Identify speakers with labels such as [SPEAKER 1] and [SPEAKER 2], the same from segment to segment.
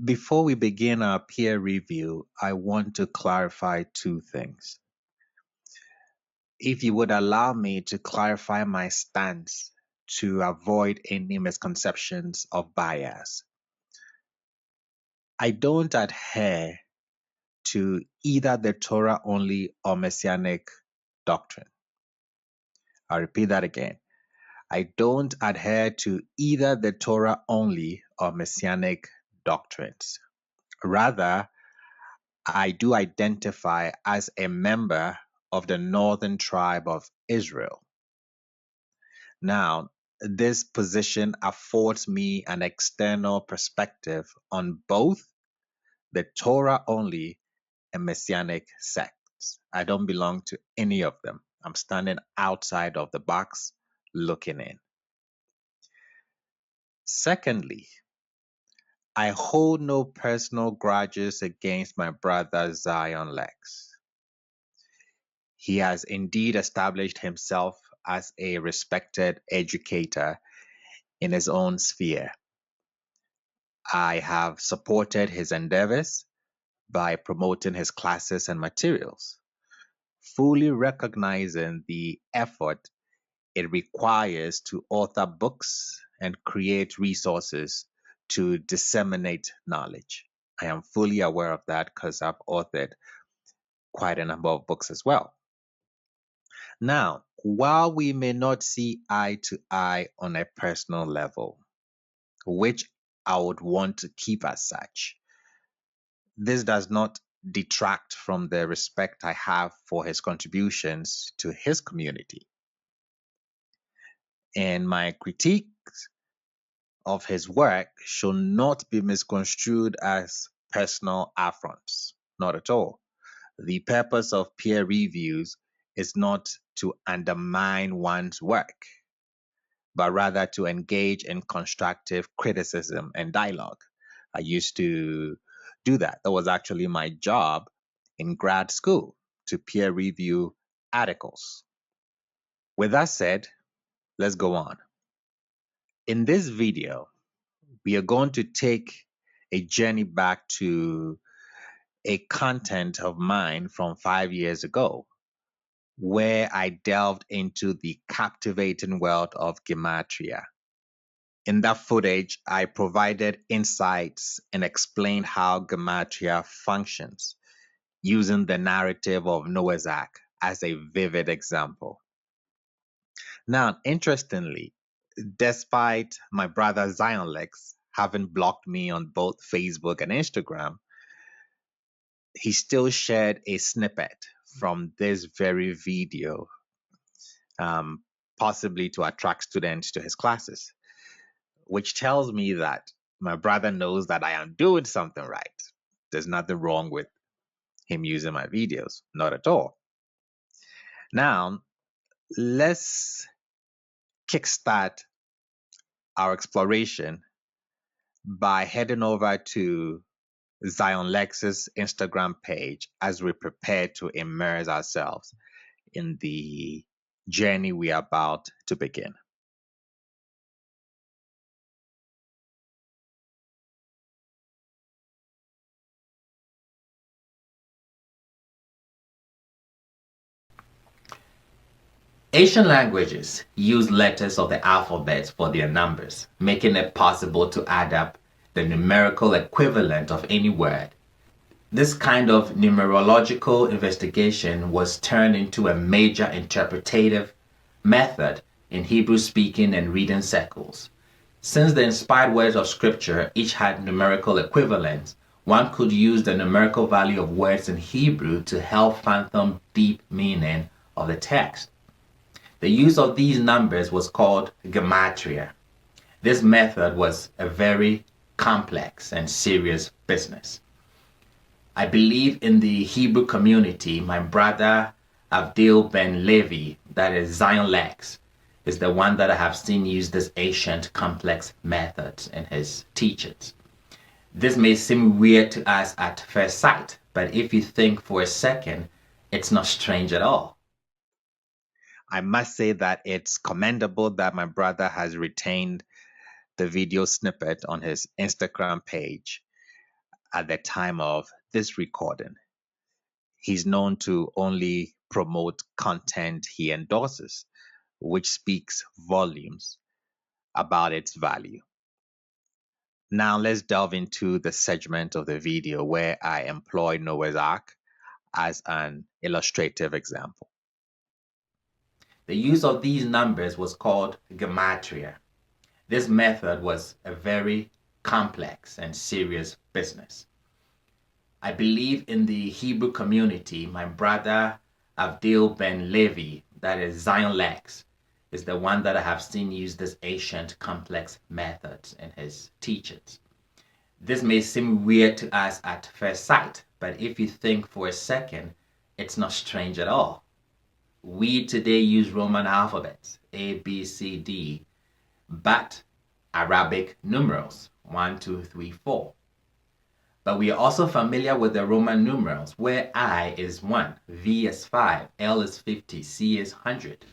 [SPEAKER 1] Before we begin our peer review, I want to clarify two things. If you would allow me to clarify my stance to avoid any misconceptions of bias, I don't adhere to either the Torah only or Messianic doctrine. I repeat that again. I don't adhere to either the Torah only or Messianic doctrines. Rather, I do identify as a member of the northern tribe of Israel. Now, this position affords me an external perspective on both the Torah only and Messianic sects. I don't belong to any of them. I'm standing outside of the box looking in. Secondly, I hold no personal grudges against my brother Zion Lex. He has indeed established himself as a respected educator in his own sphere. I have supported his endeavors by promoting his classes and materials, fully recognizing the effort it requires to author books and create resources to disseminate knowledge. I am fully aware of that because I've authored quite a number of books as well. Now, while we may not see eye to eye on a personal level, which I would want to keep as such, this does not detract from the respect I have for his contributions to his community. And my critiques of his work should not be misconstrued as personal affronts. Not at all. The purpose of peer reviews is not to undermine one's work, but rather to engage in constructive criticism and dialogue. I used to do that. That was actually my job in grad school, to peer review articles. With that said, let's go on. In this video, we are going to take a journey back to a content of mine from 5 years ago, where I delved into the captivating world of Gematria. In that footage, I provided insights and explained how Gematria functions, using the narrative of Noah's Ark as a vivid example. Now, interestingly, despite my brother Zion Lex having blocked me on both Facebook and Instagram, he still shared a snippet from this very video, possibly to attract students to his classes, which tells me that my brother knows that I am doing something right. There's nothing wrong with him using my videos, not at all. Now, let's kickstart our exploration by heading over to Zion Lex's Instagram page as we prepare to immerse ourselves in the journey we are about to begin. Asian languages use letters of the alphabet for their numbers, making it possible to add up the numerical equivalent of any word. This kind of numerological investigation was turned into a major interpretative method in Hebrew-speaking and reading circles. Since the inspired words of Scripture each had numerical equivalents, one could use the numerical value of words in Hebrew to help fathom deep meaning of the text. The use of these numbers was called Gematria. This method was a very complex and serious business. I believe in the Hebrew community, my brother Avdil Ben Levi, that is Zion Lex, is the one that I have seen use this ancient complex method in his teachings. This may seem weird to us at first sight, but if you think for a second, it's not strange at all. I must say that it's commendable that my brother has retained the video snippet on his Instagram page, at the time of this recording. He's known to only promote content he endorses, which speaks volumes about its value. Now let's delve into the segment of the video where I employ Noah's Ark as an illustrative example.
[SPEAKER 2] The use of these numbers was called Gematria. This method was a very complex and serious business. I believe in the Hebrew community, my brother Abdil Ben Levi, that is Zion Lex, is the one that I have seen use this ancient complex methods in his teachings. This may seem weird to us at first sight, but if you think for a second, it's not strange at all. We today use Roman alphabets, A, B, C, D, but Arabic numerals, 1, 2, 3, 4. But we are also familiar with the Roman numerals, where I is 1, V is 5, L is 50, C is 100.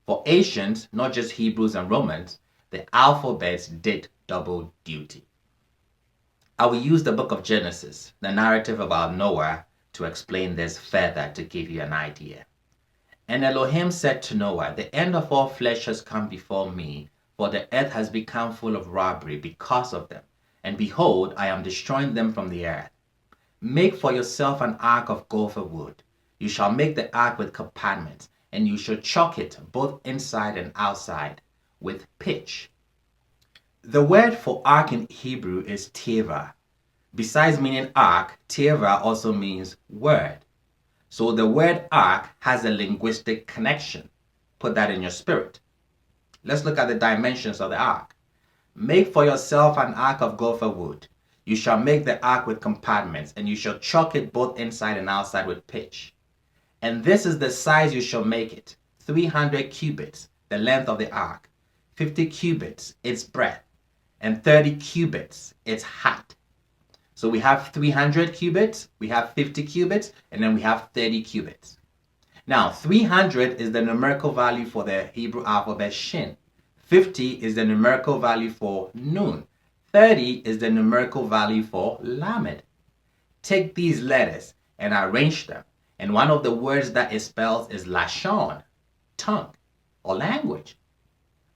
[SPEAKER 2] For Asians, not just Hebrews and Romans, the alphabets did double duty. I will use the book of Genesis, the narrative about Noah, to explain this further to give you an idea. And Elohim said to Noah, the end of all flesh has come before me, for the earth has become full of robbery because of them. And behold, I am destroying them from the earth. Make for yourself an ark of gopher wood. You shall make the ark with compartments, and you shall chock it both inside and outside with pitch. The word for ark in Hebrew is teva. Besides meaning ark, teva also means word. So the word ark has a linguistic connection. Put that in your spirit. Let's look at the dimensions of the ark. Make for yourself an ark of gopher wood. You shall make the ark with compartments, and you shall chock it both inside and outside with pitch. And this is the size you shall make it: 300 cubits, the length of the ark, 50 cubits, its breadth, and 30 cubits, its height. So we have 300 cubits, we have 50 cubits, and then we have 30 cubits. Now, 300 is the numerical value for the Hebrew alphabet Shin. 50 is the numerical value for Nun. 30 is the numerical value for Lamed. Take these letters and arrange them, and one of the words that it spells is Lashon, tongue, or language.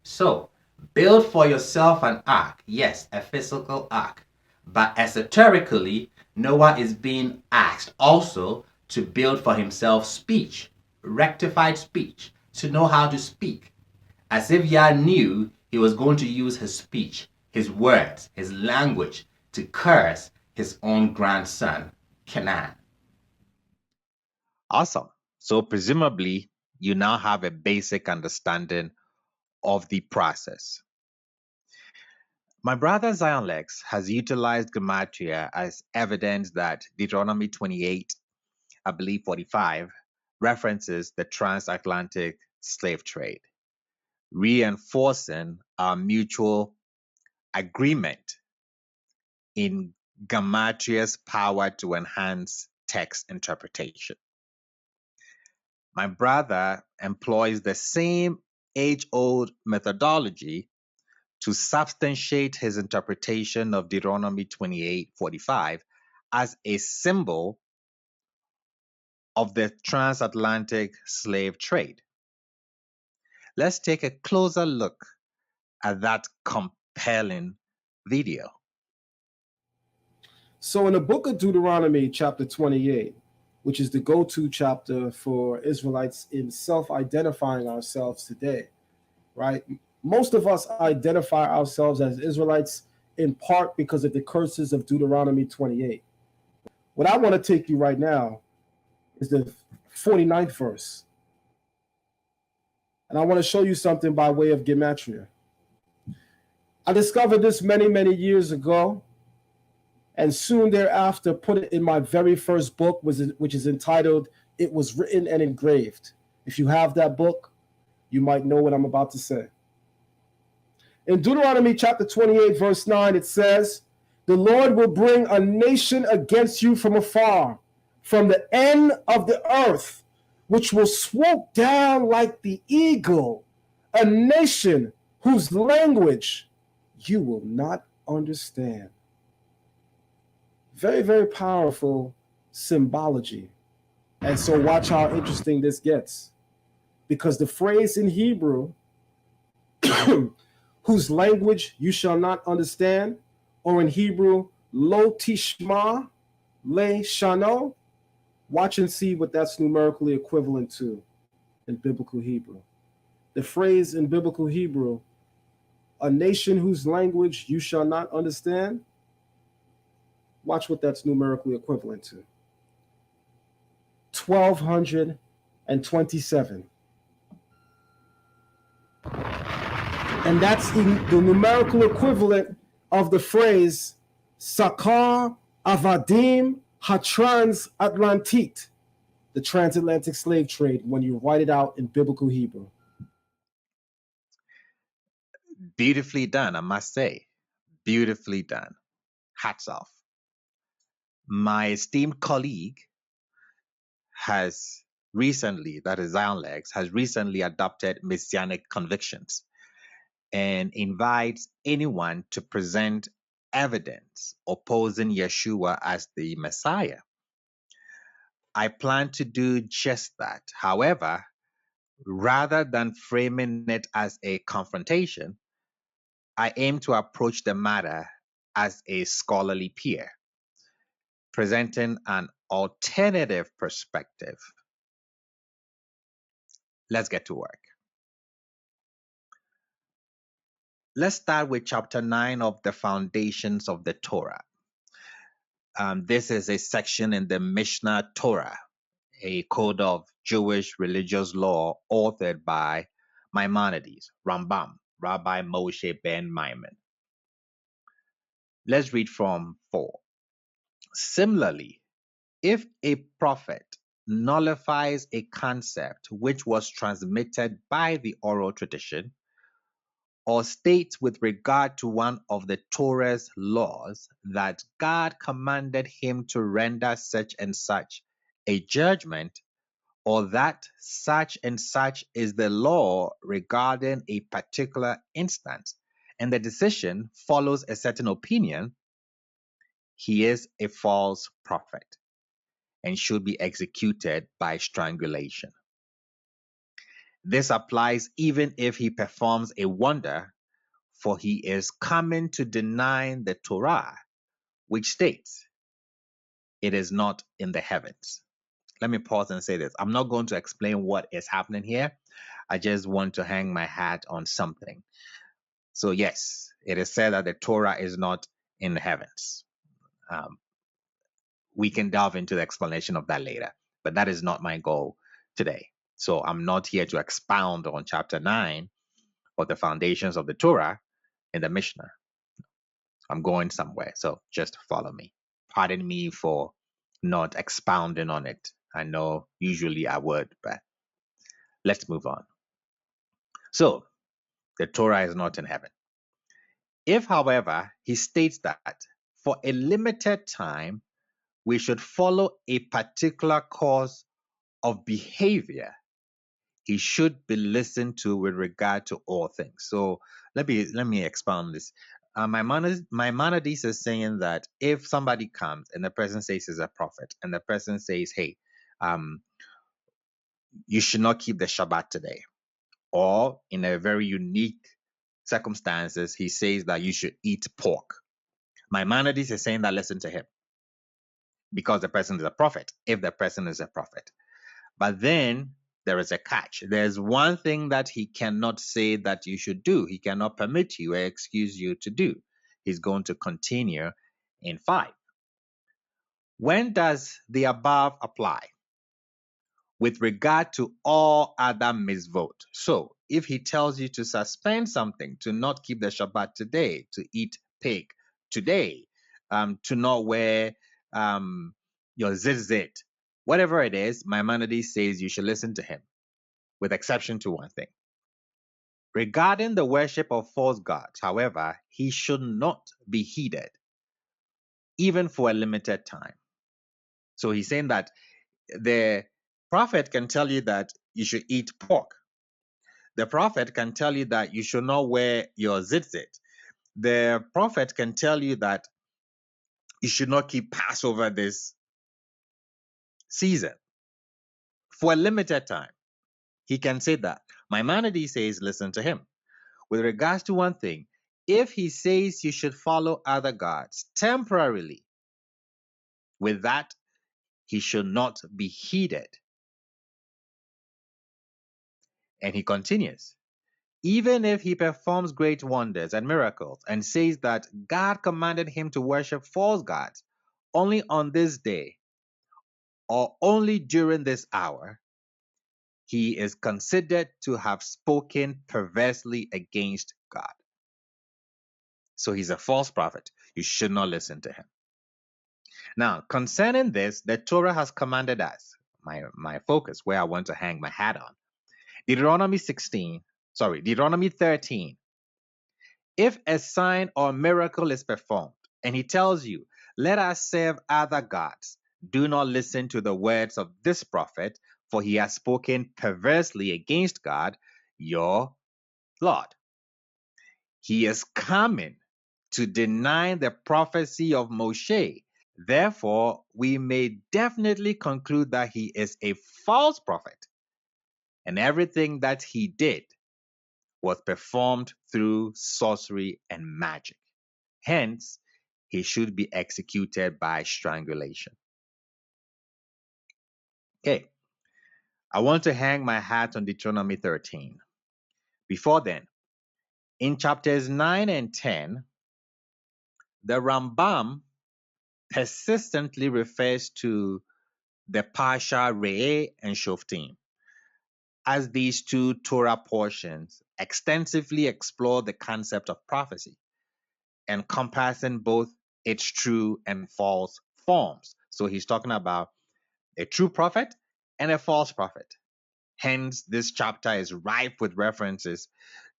[SPEAKER 2] So, build for yourself an ark, yes, a physical ark. But esoterically, Noah is being asked also to build for himself speech, rectified speech, to know how to speak. As if Yah knew he was going to use his speech, his words, his language to curse his own grandson, Canaan.
[SPEAKER 1] Awesome. So presumably, you now have a basic understanding of the process. My brother Zion Lex has utilized Gematria as evidence that Deuteronomy 28, I believe 45, references the transatlantic slave trade, reinforcing our mutual agreement in Gematria's power to enhance text interpretation. My brother employs the same age-old methodology to substantiate his interpretation of Deuteronomy 28:45 as a symbol of the transatlantic slave trade. Let's take a closer look at that compelling video.
[SPEAKER 3] So in the book of Deuteronomy, chapter 28, which is the go-to chapter for Israelites in self-identifying ourselves today, right? Most of us identify ourselves as Israelites in part because of the curses of Deuteronomy 28. What I want to take you right now is the 49th verse. And I want to show you something by way of Gematria. I discovered this many, many years ago, and soon thereafter put it in my very first book, which is entitled It Was Written and Engraved. If you have that book, you might know what I'm about to say. In Deuteronomy chapter 28, verse 9, it says, "The Lord will bring a nation against you from afar, from the end of the earth, which will swoop down like the eagle, a nation whose language you will not understand." Very, very powerful symbology. And so watch how interesting this gets. Because the phrase in Hebrew, whose language you shall not understand, or in Hebrew, lo tishma le shano, watch and see what that's numerically equivalent to in biblical Hebrew. The phrase in biblical Hebrew, a nation whose language you shall not understand, watch what that's numerically equivalent to. 1227. And that's the numerical equivalent of the phrase Sakar Avadim HaTransAtlantique, the transatlantic slave trade, when you write it out in biblical Hebrew.
[SPEAKER 1] Beautifully done, I must say. Beautifully done. Hats off. My esteemed colleague has recently, that is Zion Legs, has recently adopted Messianic convictions and invites anyone to present evidence opposing Yeshua as the Messiah. I plan to do just that. However, rather than framing it as a confrontation, I aim to approach the matter as a scholarly peer, presenting an alternative perspective. Let's get to work. Let's start with chapter 9 of the Foundations of the Torah. This is a section in the Mishnah Torah, a code of Jewish religious law authored by Maimonides, Rambam, Rabbi Moshe ben Maimon. Let's read from 4. Similarly, if a prophet nullifies a concept which was transmitted by the oral tradition, or states with regard to one of the Torah's laws that God commanded him to render such and such a judgment, or that such and such is the law regarding a particular instance, and the decision follows a certain opinion, he is a false prophet and should be executed by strangulation. This applies even if he performs a wonder, for he is coming to deny the Torah, which states, it is not in the heavens. Let me pause and say this. I'm not going to explain what is happening here. I just want to hang my hat on something. So yes, it is said that the Torah is not in the heavens. We can delve into the explanation of that later, but that is not my goal today. So I'm not here to expound on chapter 9 or the foundations of the Torah in the Mishnah. I'm going somewhere, so just follow me. Pardon me for not expounding on it. I know usually I would, but let's move on. So, the Torah is not in heaven. If, however, he states that for a limited time, we should follow a particular course of behavior, he should be listened to with regard to all things. So let me expound this. Maimonides is saying that if somebody comes and the person says he's a prophet, and the person says, "Hey, you should not keep the Shabbat today," or in a very unique circumstances, he says that you should eat pork. Maimonides is saying that listen to him because the person is a prophet. If the person is a prophet, but then there is a catch. There's one thing that he cannot say that you should do. He cannot permit you or excuse you to do. He's going to continue in 5. When does the above apply? With regard to all other mitzvot. So if he tells you to suspend something, to not keep the Shabbat today, to eat pig today, to not wear your zitzit, whatever it is, Maimonides says you should listen to him, with exception to one thing. Regarding the worship of false gods, however, he should not be heeded, even for a limited time. So he's saying that the prophet can tell you that you should eat pork. The prophet can tell you that you should not wear your zitzit. The prophet can tell you that You should not keep Passover this season for a limited time. He can say that. Maimonides says, listen to him. With regards to one thing, if he says you should follow other gods temporarily, with that, he should not be heeded. And he continues, even if he performs great wonders and miracles and says that God commanded him to worship false gods only on this day or only during this hour, he is considered to have spoken perversely against God. So he's a false prophet. You should not listen to him. Now, concerning this, the Torah has commanded us, my focus, where I want to hang my hat on. Deuteronomy 13. If a sign or miracle is performed, and he tells you, let us serve other gods, do not listen to the words of this prophet, for he has spoken perversely against God, your Lord. He is coming to deny the prophecy of Moshe. Therefore, we may definitely conclude that he is a false prophet, and everything that he did was performed through sorcery and magic. Hence, he should be executed by strangulation. Okay, I want to hang my hat on Deuteronomy 13. Before then, in chapters 9 and 10, the Rambam persistently refers to the Pasha Re'eh and Shoftim, as these two Torah portions extensively explore the concept of prophecy, encompassing both its true and false forms. So he's talking about a true prophet and a false prophet. Hence, this chapter is rife with references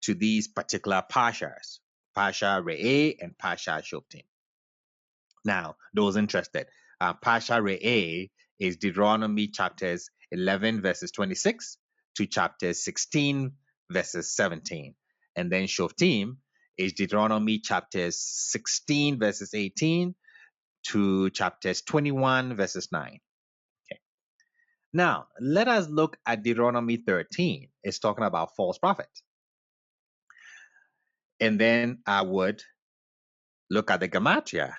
[SPEAKER 1] to these particular Pashas, Pasha Re'eh and Pasha Shoftim. Now, those interested, Pasha Re'eh is Deuteronomy chapters 11 verses 26 to chapters 16 verses 17. And then Shoftim is Deuteronomy chapters 16 verses 18 to chapters 21 verses 9. Okay. Now, let us look at Deuteronomy 13. It's talking about false prophets. And then I would look at the Gematria.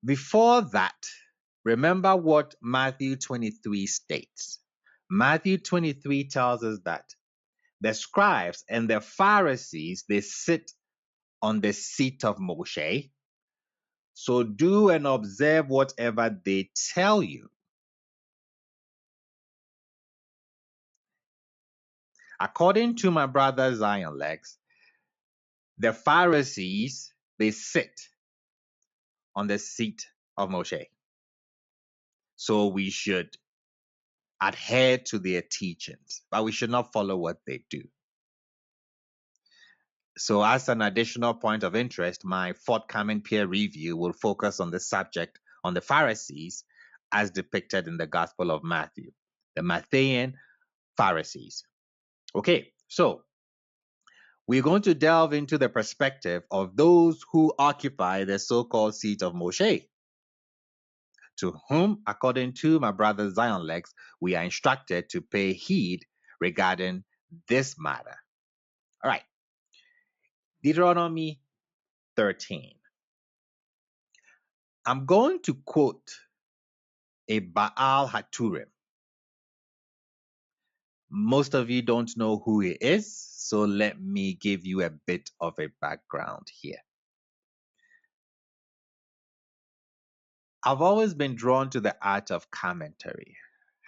[SPEAKER 1] Before that, remember what Matthew 23 states. Matthew 23 tells us that the scribes and the Pharisees, they sit on the seat of Moshe. So do and observe whatever they tell you. According to my brother Zion Lex, the Pharisees, they sit on the seat of Moshe. So we should adhere to their teachings, but we should not follow what they do. So, as an additional point of interest, my forthcoming peer review will focus on the subject on the Pharisees as depicted in the Gospel of Matthew, the Matthean Pharisees. Okay, so we're going to delve into the perspective of those who occupy the so called seat of Moshe, to whom, according to my brother Zion Lex, we are instructed to pay heed regarding this matter. All right, Deuteronomy 13. I'm going to quote a Baal Haturim. Most of you don't know who he is, so let me give you a bit of a background here. I've always been drawn to the art of commentary,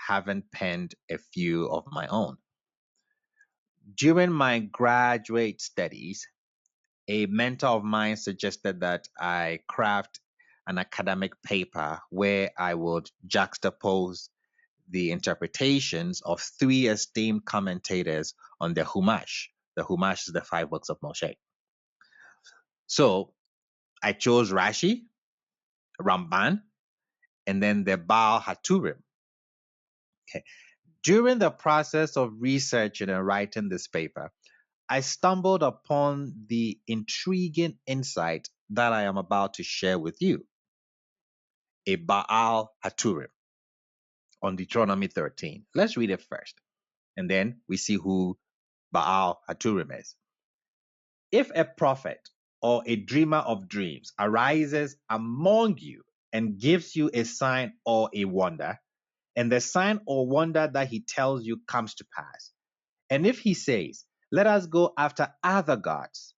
[SPEAKER 1] having penned a few of my own. During my graduate studies, a mentor of mine suggested that I craft an academic paper where I would juxtapose the interpretations of three esteemed commentators on the Humash. The Humash is the five books of Moshe. So I chose Rashi, Ramban, and then the Baal Haturim. Okay. During the process of researching and writing this paper, I stumbled upon the intriguing insight that I am about to share with you. a Baal Haturim on Deuteronomy 13. Let's read it first, and then we see who Baal Haturim is. If a prophet or a dreamer of dreams arises among you and gives you a sign or a wonder, and the sign or wonder that he tells you comes to pass, and if he says, let us go after other gods,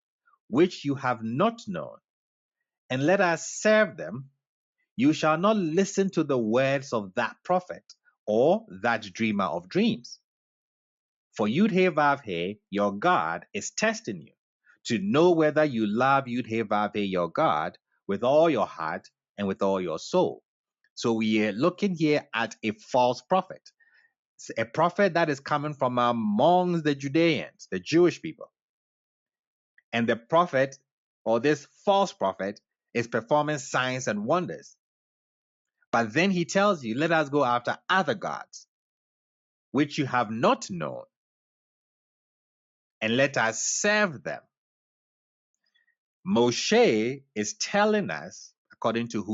[SPEAKER 1] which you have not known, and let us serve them, you shall not listen to the words of that prophet or that dreamer of dreams. For Yud-Heh-Vav-Heh, your God, is testing you to know whether you love Yud-Heh-Vav-Heh, your God, with all your heart and with all your soul. So we are looking here at a false prophet, a prophet that is coming from among the Judeans, the Jewish people. And the prophet, or this false prophet, is performing signs and wonders. But then he tells you, let us go after other gods, which you have not known, and let us serve them. Moshe is telling us, according to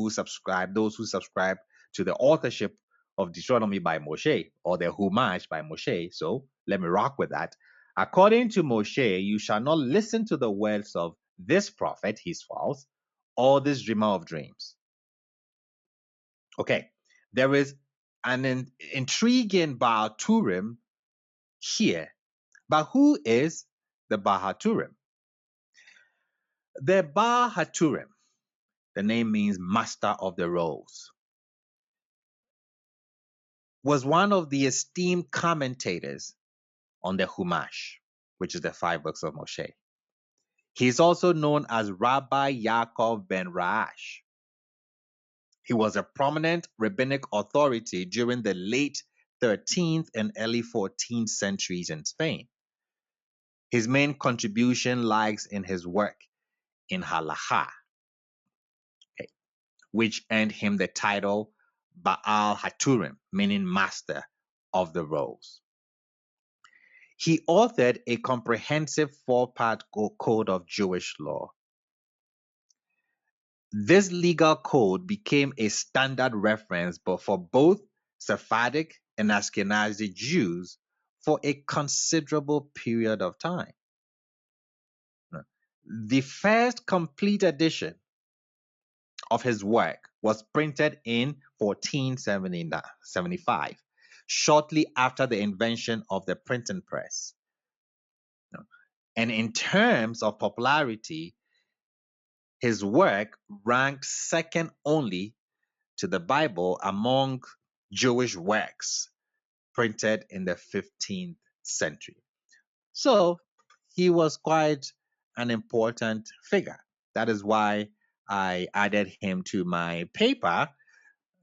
[SPEAKER 1] those who subscribe to the authorship of Deuteronomy by Moshe, or the Humash by Moshe. So let me rock with that. According to Moshe, you shall not listen to the words of this prophet, he's false, or this dreamer of dreams. Okay, there is an intriguing Baal Turim here. But who is the Baal Turim? The Baal Turim, the name means master of the rolls, was one of the esteemed commentators on the Humash, which is the 5 books of Moshe. He is also known as Rabbi Yaakov ben Raash. He was a prominent rabbinic authority during the late 13th and early 14th centuries in Spain. His main contribution lies in his work in Halakha, which earned him the title Baal Haturim, meaning master of the rolls. He authored a comprehensive 4-part code of Jewish law. This legal code became a standard reference for both Sephardic and Ashkenazi Jews for a considerable period of time. The first complete edition of his work was printed in 1475, shortly after the invention of the printing press. And in terms of popularity, his work ranked second only to the Bible among Jewish works printed in the 15th century. So he was quite an important figure. That is why I added him to my paper,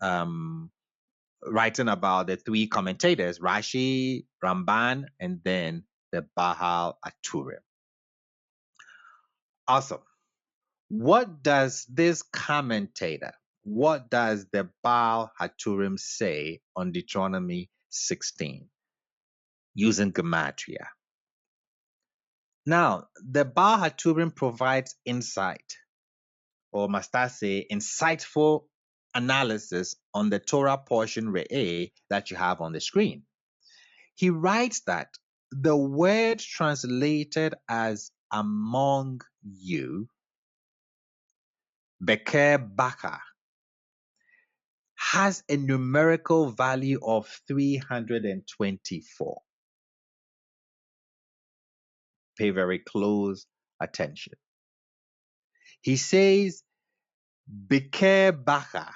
[SPEAKER 1] writing about the 3 commentators, Rashi, Ramban, and then the Baal Haturim. Awesome. What does this commentator, what does the Baal Haturim say on Deuteronomy 16 using Gematria? Now, the Baal Haturim provides insight, or must I say, insightful analysis on the Torah portion Re'eh that you have on the screen. He writes that the word translated as among you, Beker Baka, has a numerical value of 324. Pay very close attention. He says Beker Baka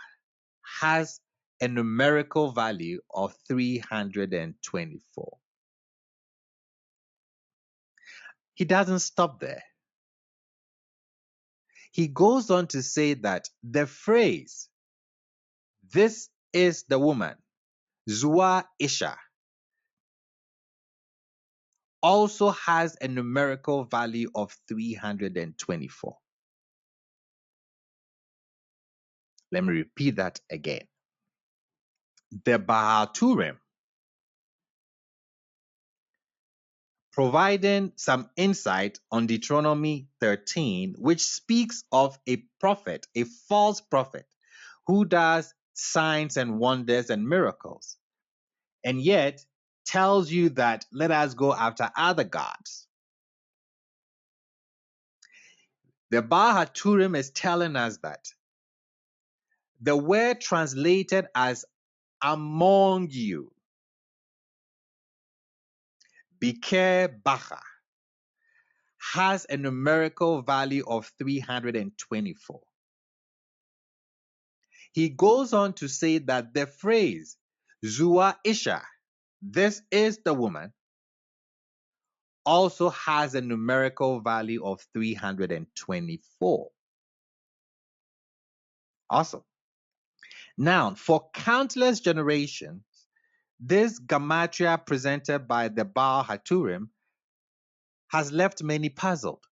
[SPEAKER 1] has a numerical value of 324. He doesn't stop there. He goes on to say that the phrase, this is the woman, Zua Isha, also has a numerical value of 324. Let me repeat that again. The Baal Turim, providing some insight on Deuteronomy 13, which speaks of a prophet, a false prophet, who does signs and wonders and miracles, and yet tells you that let us go after other gods. The Baal HaTurim is telling us that the word translated as among you, Biker Bacha, has a numerical value of 324. He goes on to say that the phrase Zua Isha, this is the woman, also has a numerical value of 324. Awesome. Now, for countless generations, this Gematria presented by the Baal HaTurim has left many puzzled,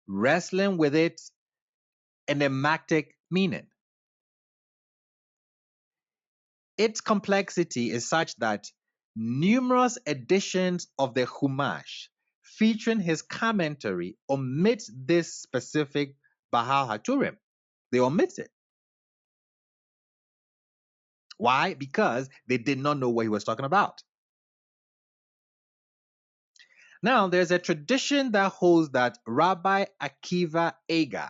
[SPEAKER 1] wrestling with its enigmatic meaning. Its complexity is such that numerous editions of the Chumash featuring his commentary omit this specific Baal HaTurim. They omit it. Why? Because they did not know what he was talking about. Now, there's a tradition that holds that Rabbi Akiva Eger,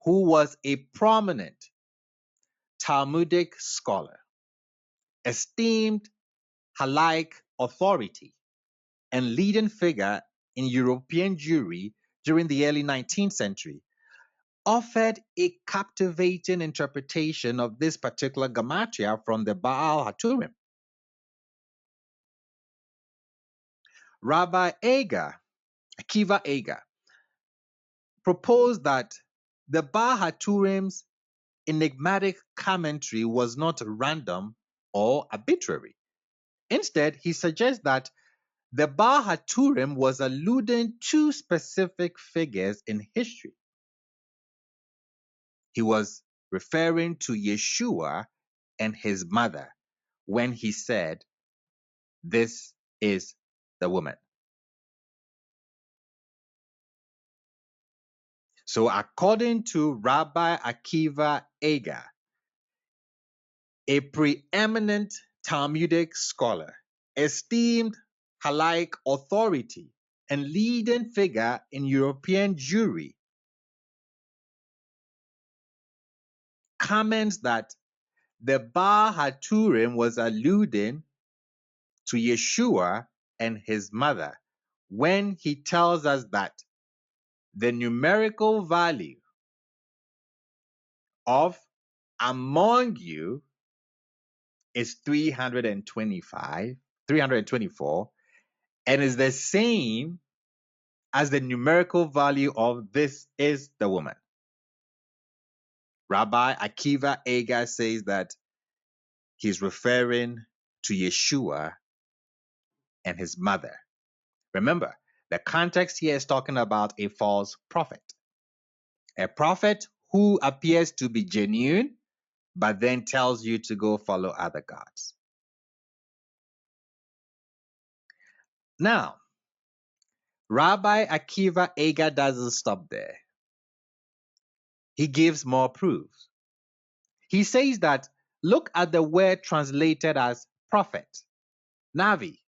[SPEAKER 1] who was a prominent Talmudic scholar, esteemed Halachic authority, and leading figure in European Jewry during the early 19th century, offered a captivating interpretation of this particular Gematria from the Baal HaTurim. Rabbi Akiva Eger, proposed that the Baal HaTurim's enigmatic commentary was not random or arbitrary. Instead, he suggests that the Baal HaTurim was alluding to specific figures in history. He was referring to Yeshua and his mother when he said, "This is the woman." So, according to Rabbi Akiva Eger, a preeminent Talmudic scholar, esteemed Halachic authority, and leading figure in European Jewry, comments that the Baal HaTurim was alluding to Yeshua and his mother when he tells us that the numerical value of among you is 324, and is the same as the numerical value of this is the woman. Rabbi Akiva Eger says that he's referring to Yeshua and his mother. Remember, the context here is talking about a false prophet. A prophet who appears to be genuine, but then tells you to go follow other gods. Now, Rabbi Akiva Eger doesn't stop there. He gives more proof. He says that look at the word translated as prophet. Navi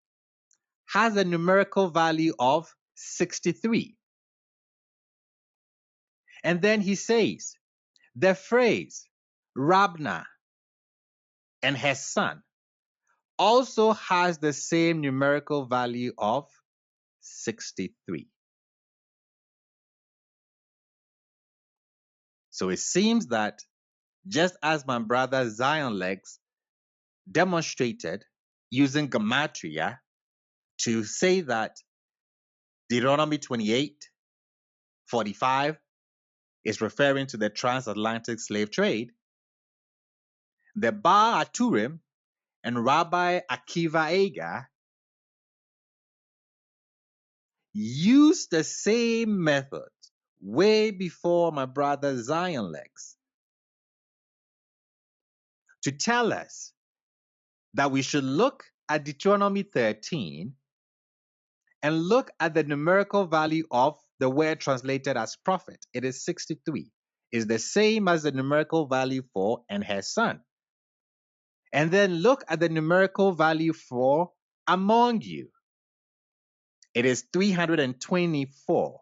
[SPEAKER 1] has a numerical value of 63. And then he says the phrase Rabna and her son also has the same numerical value of 63. So it seems that just as my brother Zion Legs demonstrated using Gematria to say that Deuteronomy 28:45 is referring to the transatlantic slave trade, the Baal HaTurim and Rabbi Akiva Eger used the same method way before my brother Zion Legs to tell us that we should look at Deuteronomy 13 and look at the numerical value of the word translated as prophet. It is 63. is the same as the numerical value for and her son. And then look at the numerical value for among you. It is 324,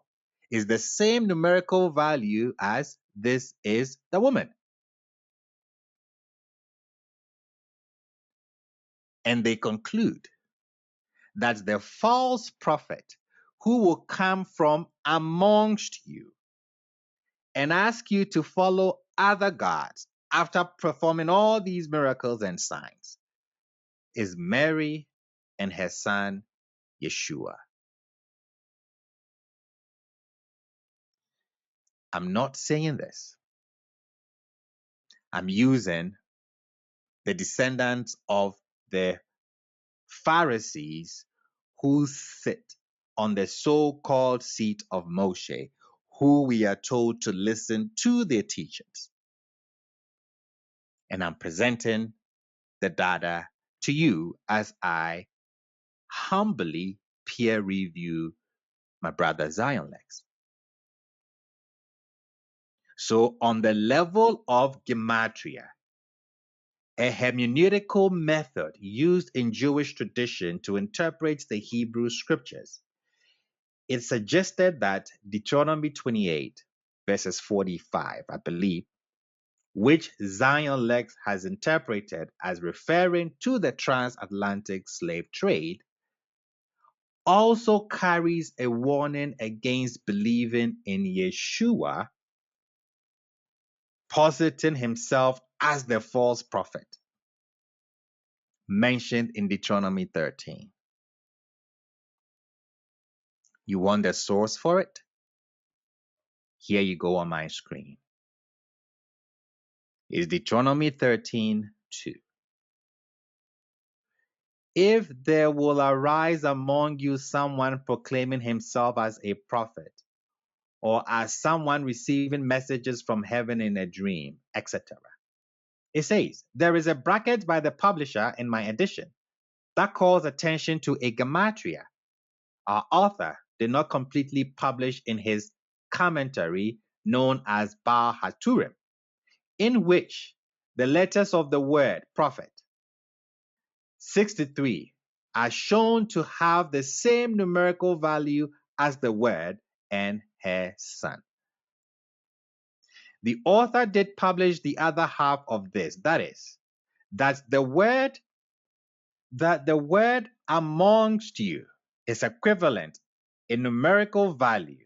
[SPEAKER 1] is the same numerical value as this is the woman. And they conclude that the false prophet who will come from amongst you and ask you to follow other gods after performing all these miracles and signs is Mary and her son Yeshua. I'm not saying this. I'm using the descendants of the Pharisees who sit on the so-called seat of Moshe, who we are told to listen to their teachings. And I'm presenting the data to you as I humbly peer review my brother Zion Lex. So on the level of Gematria, a hermeneutical method used in Jewish tradition to interpret the Hebrew scriptures, it suggested that Deuteronomy 28, verses 45, I believe, which Zion Lex has interpreted as referring to the transatlantic slave trade, also carries a warning against believing in Yeshua, positing himself as the false prophet mentioned in Deuteronomy 13. You want the source for it? Here you go on my screen. It's Deuteronomy 13:2. If there will arise among you someone proclaiming himself as a prophet, or as someone receiving messages from heaven in a dream, etc. It says, there is a bracket by the publisher in my edition that calls attention to a Gematria. Our author did not completely publish in his commentary known as Baal HaTurim, in which the letters of the word prophet 63 are shown to have the same numerical value as the word and her son. The author did publish the other half of this, that is, that the word amongst you is equivalent in numerical value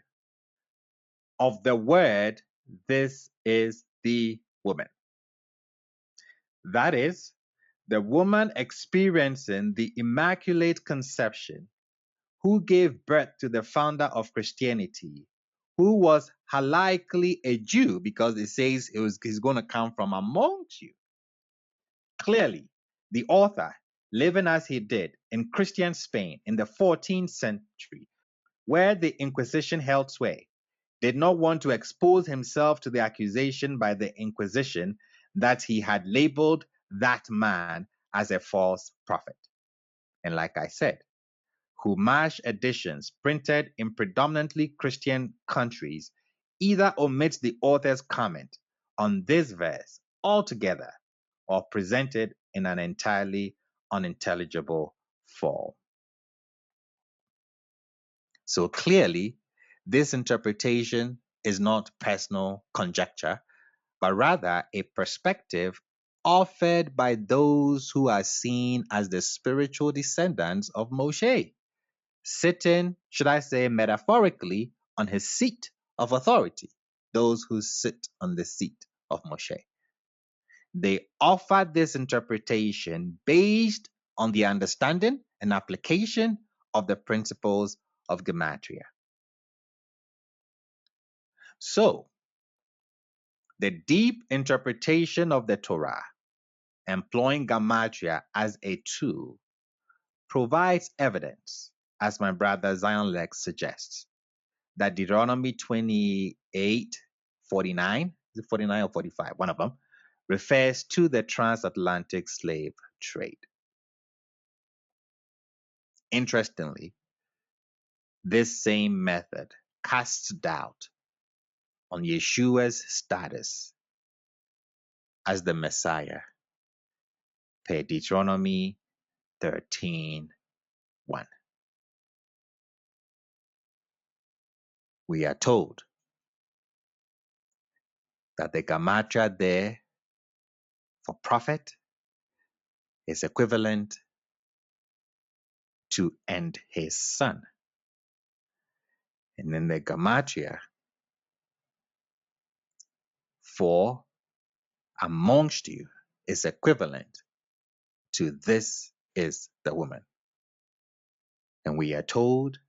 [SPEAKER 1] of the word this is the woman. That is, the woman experiencing the Immaculate Conception who gave birth to the founder of Christianity, who was halaically a Jew because it says he's going to come from amongst you. Clearly, the author, living as he did in Christian Spain in the 14th century, where the Inquisition held sway, did not want to expose himself to the accusation by the Inquisition that he had labeled that man as a false prophet. And like I said, Chumash editions printed in predominantly Christian countries either omits the author's comment on this verse altogether or present it in an entirely unintelligible form. So clearly, this interpretation is not personal conjecture, but rather a perspective offered by those who are seen as the spiritual descendants of Moshe, sitting, should I say metaphorically, on his seat of authority, those who sit on the seat of Moshe. They offer this interpretation based on the understanding and application of the principles of Gematria. So, the deep interpretation of the Torah, employing Gematria as a tool, provides evidence, as my brother Zion Lex suggests, that Deuteronomy 28:49, is it 49 or 45? One of them, refers to the transatlantic slave trade. Interestingly, this same method casts doubt on Yeshua's status as the Messiah per Deuteronomy 13:1. We are told that the Gematria there for prophet is equivalent to "and his son." And then the Gematria for "amongst you" is equivalent to "this is the woman." And we are told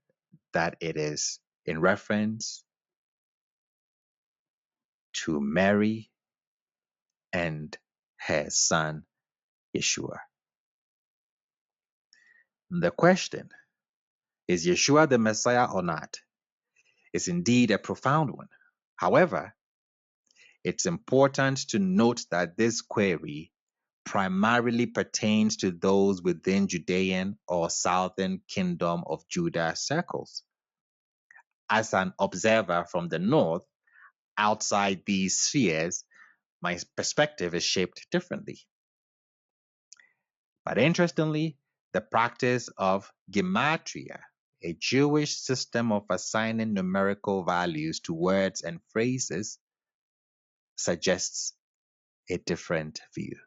[SPEAKER 1] that it is in reference to Mary and her son Yeshua. The question, is Yeshua the Messiah or not, is indeed a profound one. However, it's important to note that this query primarily pertains to those within Judean or Southern Kingdom of Judah circles. As an observer from the north, outside these spheres, my perspective is shaped differently. But interestingly, the practice of Gematria, a Jewish system of assigning numerical values to words and phrases, suggests a different view.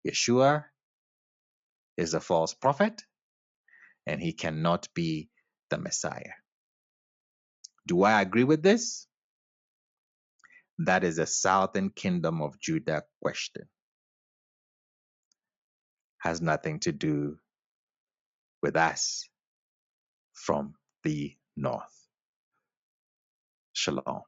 [SPEAKER 1] Yeshua is a false prophet, and he cannot be the Messiah. Do I agree with this? That is a Southern Kingdom of Judah question. Has nothing to do with us from the north. Shalom.